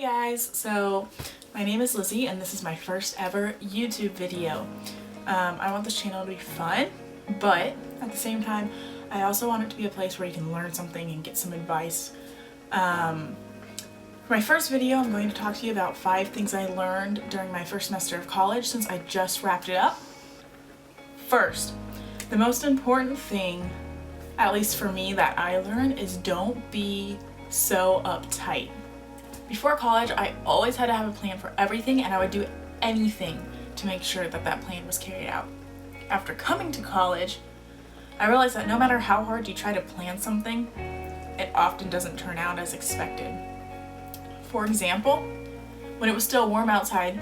Hey guys, so my name is Lizzie and this is my first ever YouTube video. I want this channel to be fun, but at the same time I also want it to be a place where you can learn something and get some advice. For my first video I'm going to talk to you about 5 things I learned during my first semester of college since I just wrapped it up. First, the most important thing, at least for me, that I learned is don't be so uptight. Before college, I always had to have a plan for everything and I would do anything to make sure that that plan was carried out. After coming to college, I realized that no matter how hard you try to plan something, it often doesn't turn out as expected. For example, when it was still warm outside,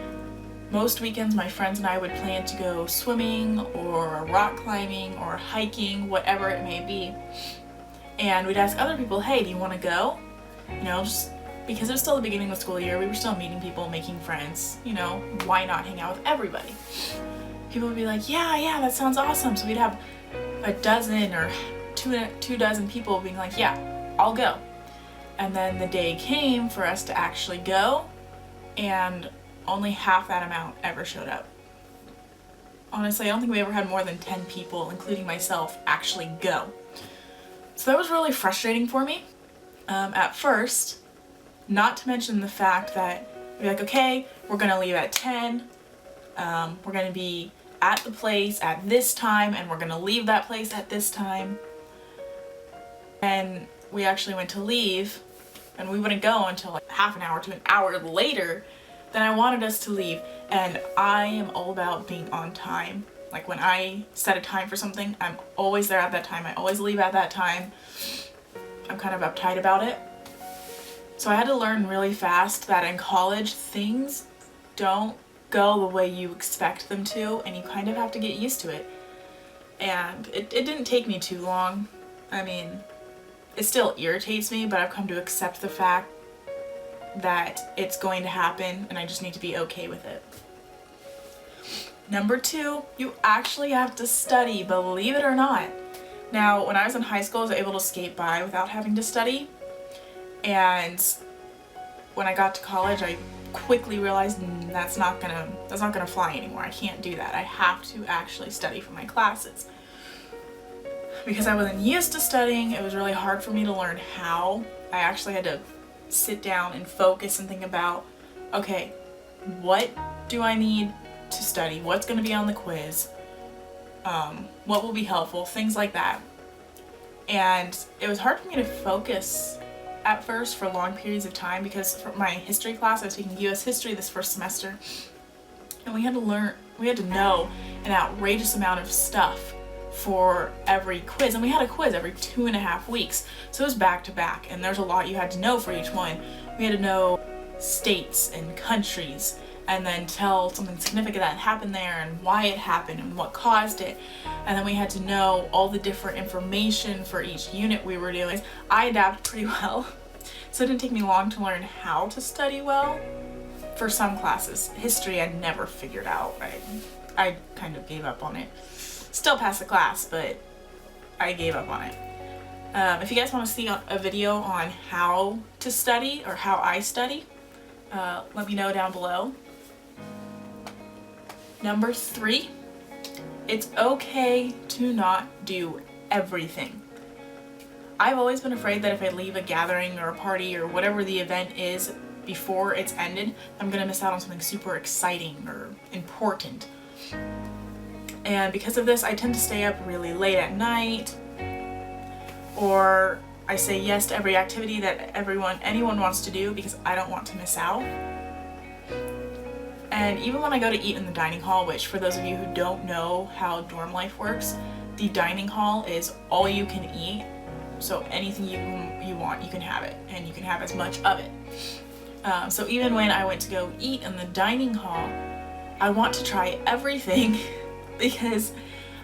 most weekends my friends and I would plan to go swimming or rock climbing or hiking, whatever it may be. And we'd ask other people, hey, do you want to go? You know, just because it was still the beginning of the school year, we were still meeting people, making friends, you know, why not hang out with everybody? People would be like, yeah, that sounds awesome. So we'd have a dozen or two dozen people being like, yeah, I'll go. And then the day came for us to actually go, and only half that amount ever showed up. Honestly, I don't think we ever had more than 10 people, including myself, actually go. So that was really frustrating for me at first. Not to mention the fact that you're like, okay, we're gonna leave at 10, we're gonna be at the place at this time, and we're gonna leave that place at this time. And we actually went to leave, and we wouldn't go until like half an hour to an hour later than I wanted us to leave. And I am all about being on time. Like when I set a time for something, I'm always there at that time. I always leave at that time. I'm kind of uptight about it. So I had to learn really fast that in college things don't go the way you expect them to, and you kind of have to get used to it. And it didn't take me too long. I mean, it still irritates me, but I've come to accept the fact that it's going to happen and I just need to be okay with it. Number 2, you actually have to study, believe it or not. Now, when I was in high school, I was able to skate by without having to study. And when I got to college, I quickly realized that's not gonna fly anymore. I can't do that. I have to actually study for my classes. Because I wasn't used to studying, it was really hard for me to learn how. I actually had to sit down and focus and think about, okay, what do I need to study? What's gonna be on the quiz? What will be helpful? Things like that. And it was hard for me to focus at first for long periods of time because for my history class, I was taking US history this first semester, and we had to know an outrageous amount of stuff for every quiz, and we had a quiz every 2.5 weeks, so it was back to back, and there's a lot you had to know for each one. We had to know states and countries, and then tell something significant that happened there and why it happened and what caused it. And then we had to know all the different information for each unit we were doing. I adapted pretty well, so it didn't take me long to learn how to study well for some classes. History I never figured out. I kind of gave up on it. Still passed the class, but I gave up on it. If you guys want to see a video on how to study or how I study, let me know down below. Number 3, it's okay to not do everything. I've always been afraid that if I leave a gathering or a party or whatever the event is before it's ended, I'm gonna miss out on something super exciting or important. And because of this, I tend to stay up really late at night, or I say yes to every activity that anyone wants to do because I don't want to miss out. And even when I go to eat in the dining hall, which for those of you who don't know how dorm life works, the dining hall is all you can eat. So anything you want, you can have it, and you can have as much of it. So even when I went to go eat in the dining hall, I want to try everything because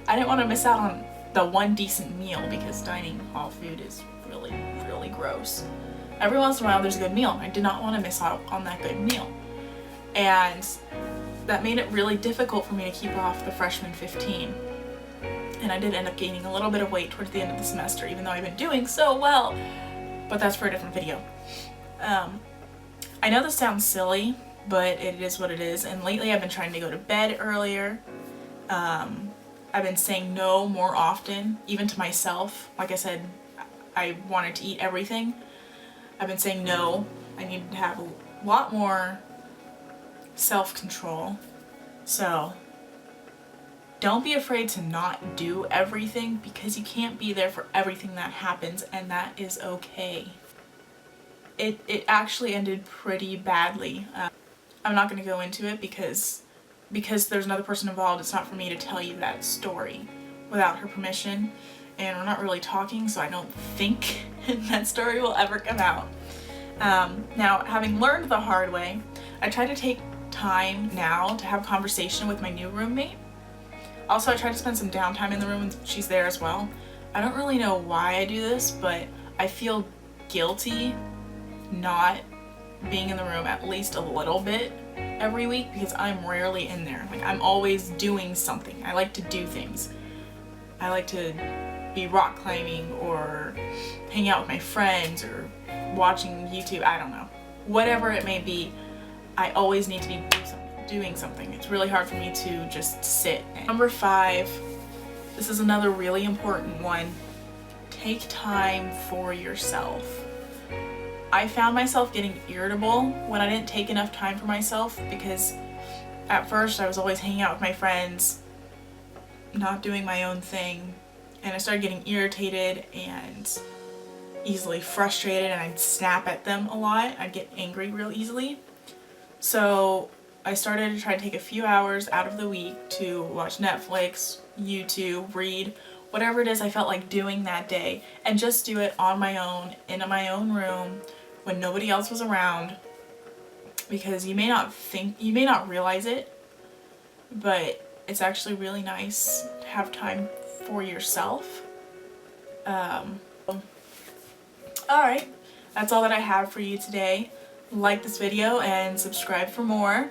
I didn't want to miss out on the one decent meal, because dining hall food is really, really gross. Every once in a while there's a good meal. I did not want to miss out on that good meal. And that made it really difficult for me to keep off the freshman 15. And I did end up gaining a little bit of weight towards the end of the semester, even though I've been doing so well. But that's for a different video. I know this sounds silly, but it is what it is, and lately I've been trying to go to bed earlier. I've been saying no more often, even to myself. Like I said, I wanted to eat everything. I've been saying no. I need to have a lot more self-control. So don't be afraid to not do everything, because you can't be there for everything that happens, and that is okay. It actually ended pretty badly. I'm not going to go into it because there's another person involved. It's not for me to tell you that story without her permission, and we're not really talking, so I don't think that story will ever come out. Now, having learned the hard way, I try to take time now to have conversation with my new roommate. Also, I try to spend some downtime in the room when she's there as well. I don't really know why I do this, but I feel guilty not being in the room at least a little bit every week, because I'm rarely in there. Like, I'm always doing something. I like to do things. I like to be rock climbing or hang out with my friends or watching YouTube, I don't know. Whatever it may be, I always need to be doing something. It's really hard for me to just sit. Number 5, this is another really important one. Take time for yourself. I found myself getting irritable when I didn't take enough time for myself, because at first I was always hanging out with my friends, not doing my own thing, and I started getting irritated and easily frustrated, and I'd snap at them a lot. I'd get angry real easily. So I started to try to take a few hours out of the week to watch Netflix, YouTube, read, whatever it is I felt like doing that day, and just do it on my own, in my own room, when nobody else was around. Because you may not realize it, but it's actually really nice to have time for yourself. Alright, that's all that I have for you today. Like this video and subscribe for more,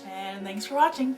and thanks for watching.